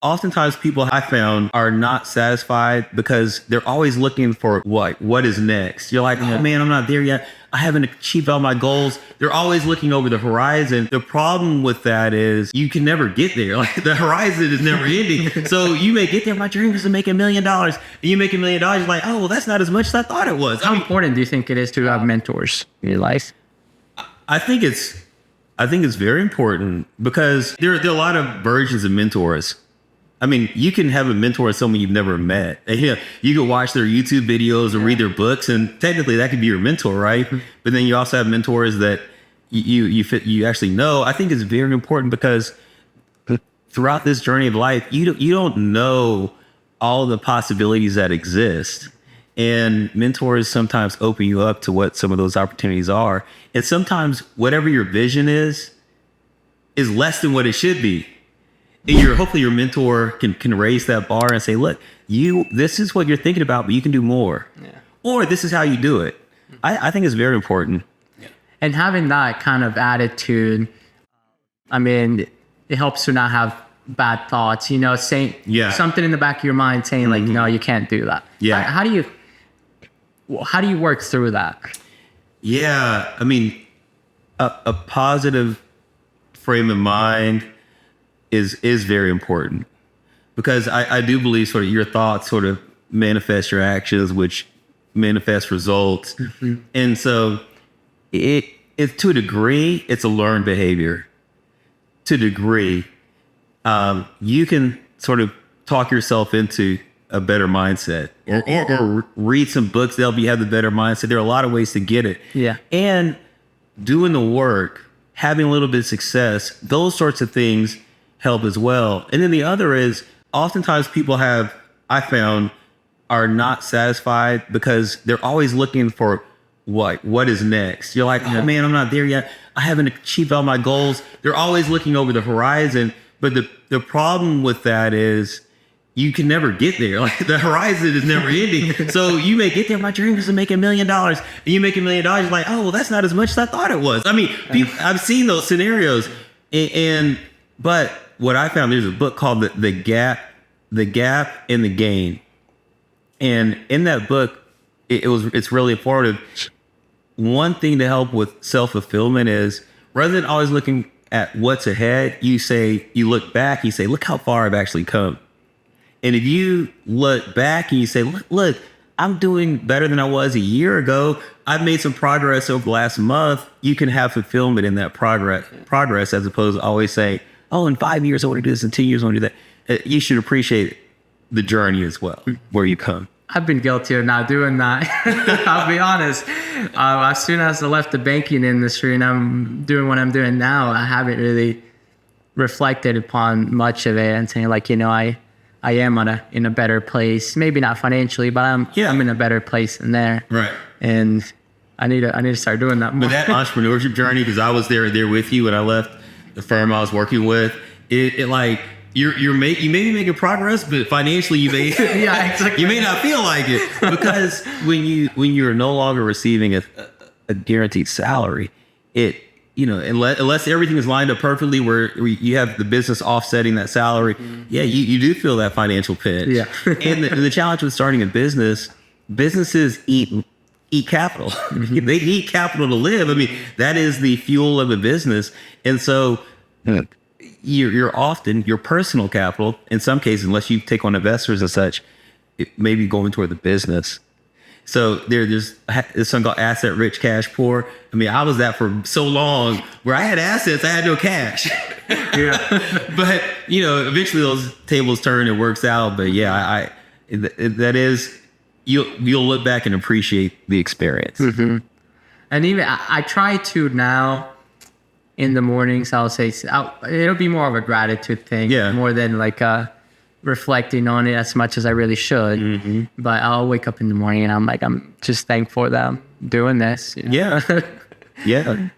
Oftentimes people I found are not satisfied because they're always looking for what is next. You're like, oh man, I'm not there yet. I haven't achieved all my goals. They're always looking over the horizon. The problem with that is you can never get there. Like the horizon is never ending. So you may get there. My dream is to make $1 million. And you make $1 million. You're like, oh, well, that's not as much as I thought it was. How important do you think it is to have mentors in your life? I think it's very important because there are a lot of versions of mentors. I mean, you can have a mentor as someone you've never met. And, you can watch their YouTube videos or read their books, and technically that could be your mentor, right? Mm-hmm. But then you also have mentors that you actually know. I think it's very important because throughout this journey of life, you don't know all the possibilities that exist. And mentors sometimes open you up to what some of those opportunities are. And sometimes whatever your vision is less than what it should be. And hopefully your mentor can raise that bar and say, look, this is what you're thinking about, but you can do more. Yeah. Or this is how you do it. I think it's very important. Yeah. And having that kind of attitude, I mean, it helps to not have bad thoughts, saying something in the back of your mind saying like, no, you can't do that. Yeah. How do you work through that? Yeah. I mean, a positive frame of mind is very important because I do believe sort of your thoughts sort of manifest your actions, which manifest results. Mm-hmm. And so it to a degree, it's a learned behavior. To a degree, you can sort of talk yourself into a better mindset or read some books that help you have the better mindset. There are a lot of ways to get it. Yeah. And doing the work, having a little bit of success, those sorts of things help as well. And then the other is oftentimes people I found are not satisfied because they're always looking for what is next. You're like, oh man, I'm not there yet. I haven't achieved all my goals. They're always looking over the horizon. But the problem with that is you can never get there. Like the horizon is never ending. So you may get there. My dream is to make $1 million. And you make $1 million. You're like, oh, well, that's not as much as I thought it was. I mean, I've seen those scenarios. But what I found, there's a book called The Gap and the Gain. And in that book, it's really informative. One thing to help with self-fulfillment is rather than always looking at what's ahead, you look back, you say, look how far I've actually come. And if you look back and you say, look, I'm doing better than I was a year ago. I've made some progress over the last month. You can have fulfillment in that progress as opposed to always say, oh, in 5 years, I want to do this. In 10 years, I want to do that. You should appreciate the journey as well, where you come. I've been guilty of not doing that. I'll be honest. As soon as I left the banking industry and I'm doing what I'm doing now, I haven't really reflected upon much of it and saying like, I am in a better place. Maybe not financially, but I'm in a better place than there. Right. And I need to start doing that more. But that entrepreneurship journey, because I was there with you when I left the firm I was working with, it like you may be making progress, but financially you may exactly. You may not feel like it because when you're no longer receiving a guaranteed salary, unless everything is lined up perfectly where you have the business offsetting that salary, you do feel that financial pinch. Yeah. And the challenge with starting a businesses eat capital. Mm-hmm. They need capital to live. I mean, that is the fuel of a business. And so you're often your personal capital, in some cases, unless you take on investors and such, it may be going toward the business. So there's this song called Asset Rich, Cash Poor. I mean, I was that for so long where I had assets, I had no cash. But, eventually those tables turn, it works out. But that is, you'll look back and appreciate the experience. Mm-hmm. And even I try to now in the mornings, I'll say it'll be more of a gratitude thing more than like reflecting on it as much as I really should. Mm-hmm. But I'll wake up in the morning and I'm like, I'm just thankful that I'm doing this. Yeah. Yeah.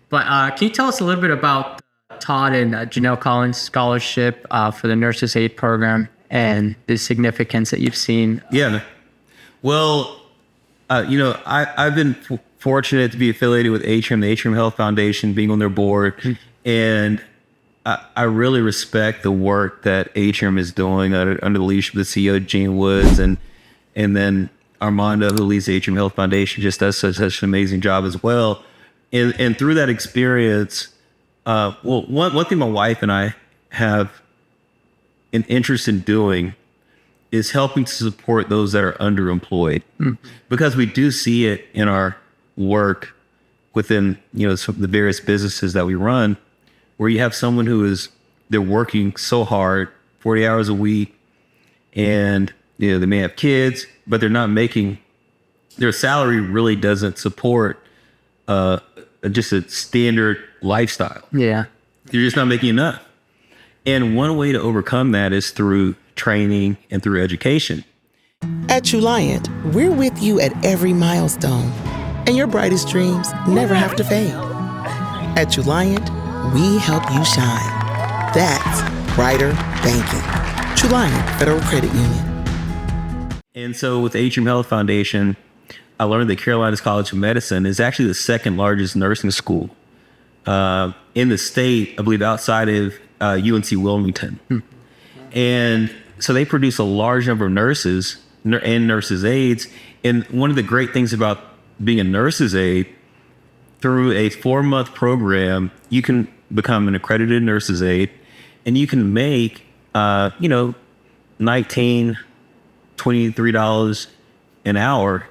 But can you tell us a little bit about Todd and Janelle Collins scholarship for the Nurses Aid program and the significance that you've seen? Yeah. Well, I've been fortunate to be affiliated with Atrium, the Atrium Health Foundation, being on their board. Mm-hmm. And I really respect the work that Atrium is doing under the leadership of the CEO, Gene Woods, and then Armando, who leads the Atrium Health Foundation, just does such an amazing job as well. And through that experience, one thing my wife and I have an interest in doing is helping to support those that are underemployed, because we do see it in our work within some of the various businesses that we run, where you have someone they're working so hard, 40 hours a week, and they may have kids, but they're not making, their salary really doesn't support just a standard lifestyle. Yeah. You're just not making enough. And one way to overcome that is through training and through education. At Juliant, we're with you at every milestone, and your brightest dreams never have to fade. At Juliant, we help you shine. That's brighter banking. Juliant Federal Credit Union. And so with Atrium Health Foundation, I learned that Carolinas College of Medicine is actually the second largest nursing school in the state, I believe, outside of UNC Wilmington. And so they produce a large number of nurses and nurses' aides. And one of the great things about being a nurse's aide, through a 4-month program, you can become an accredited nurse's aide, and you can make, $19, $23 an hour,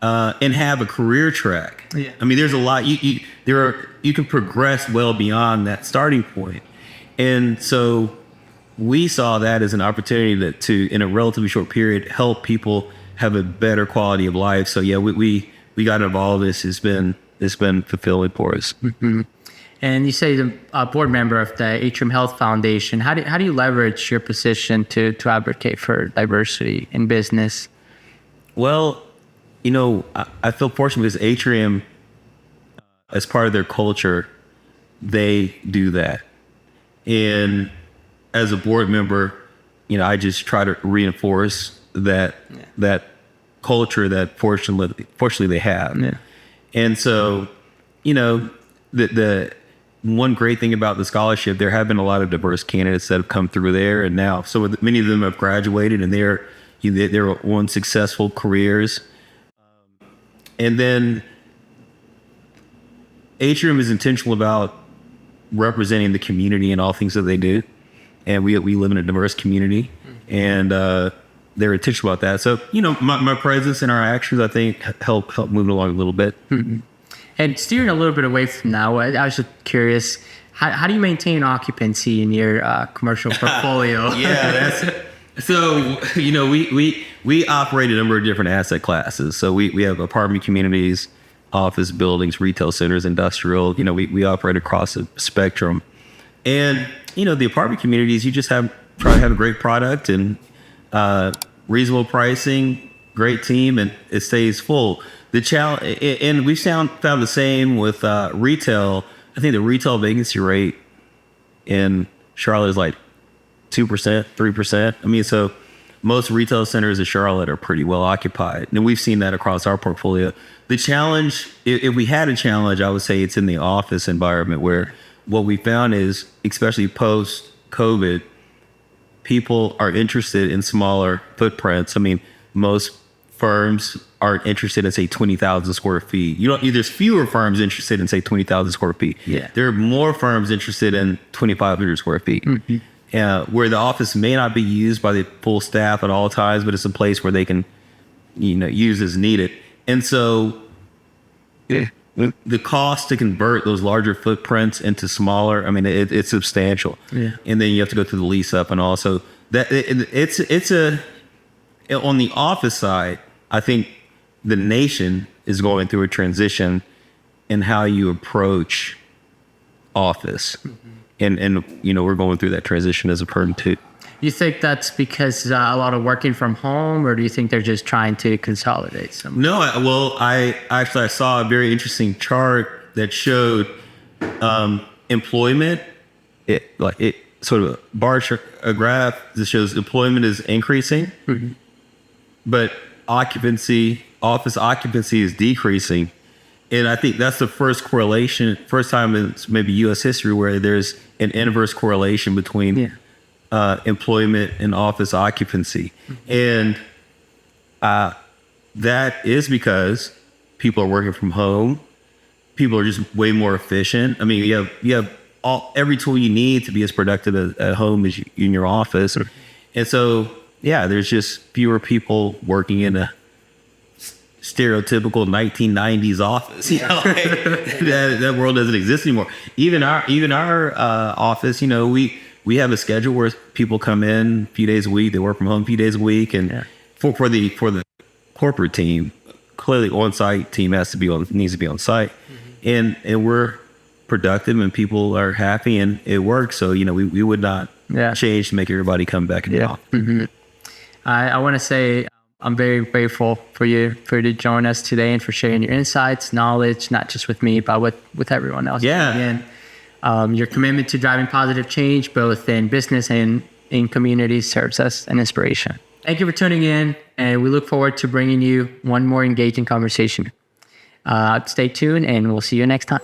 and have a career track. Yeah. I mean, there's a lot. You can progress well beyond that starting point. And so we saw that as an opportunity to, in a relatively short period, help people have a better quality of life. So yeah, we got involved. It's been fulfilling for us. Mm-hmm. And you say the board member of the Atrium Health Foundation. How do you leverage your position to advocate for diversity in business? Well, I feel fortunate because Atrium, as part of their culture, they do that. And as a board member, I just try to reinforce that culture that fortunately they have. Yeah. And so, the one great thing about the scholarship, there have been a lot of diverse candidates that have come through there, and now many of them have graduated and they're on successful careers. And then Atrium is intentional about representing the community in all things that they do, and we live in a diverse community, and they're intentional about that. So my presence and our actions, I think, help move it along a little bit. Mm-hmm. And steering a little bit away from now, I was just curious, how do you maintain occupancy in your commercial portfolio? So we operate a number of different asset classes. So we have apartment communities, office buildings, retail centers, industrial. We operate across a spectrum. And the apartment communities, you just try to have a great product and reasonable pricing, great team, and it stays full. The challenge, and we found the same with retail. I think the retail vacancy rate in Charlotte is like 2%, 3%. I mean, so most retail centers in Charlotte are pretty well occupied, and we've seen that across our portfolio. The challenge, if we had a challenge, I would say it's in the office environment, where what we found is, especially post-COVID, people are interested in smaller footprints. I mean, most firms aren't interested in, say, 20,000 square feet. There's fewer firms interested in, say, 20,000 square feet. Yeah. There are more firms interested in 2,500 square feet. Mm-hmm. Where the office may not be used by the full staff at all times, but it's a place where they can, use as needed. And so the cost to convert those larger footprints into smaller, I mean, it's substantial. Yeah. And then you have to go through the lease up, and also that on the office side, I think the nation is going through a transition in how you approach office. Mm-hmm. And we're going through that transition as a firm too. You think that's because a lot of working from home, or do you think they're just trying to consolidate some? No, I saw a very interesting chart that showed employment. It sort of a graph that shows employment is increasing, but office occupancy is decreasing. And I think that's the first time in maybe U.S. history where there's an inverse correlation between employment and office occupancy. And that is because people are working from home. People are just way more efficient. I mean, you have every tool you need to be as productive at home as in your office. And so, there's just fewer people working in a stereotypical 1990s office. That world doesn't exist anymore. Even our office, we have a schedule where people come in a few days a week, they work from home a few days a week, and for the corporate team, clearly on-site team needs to be on site, and we're productive and people are happy and it works. So we would not change to make everybody come back in the office. I want to say I'm very grateful for you to join us today and for sharing your insights, knowledge, not just with me, but with everyone else. Again, your commitment to driving positive change, both in business and in communities, serves us an inspiration. Thank you for tuning in, and we look forward to bringing you one more engaging conversation. Stay tuned, and we'll see you next time.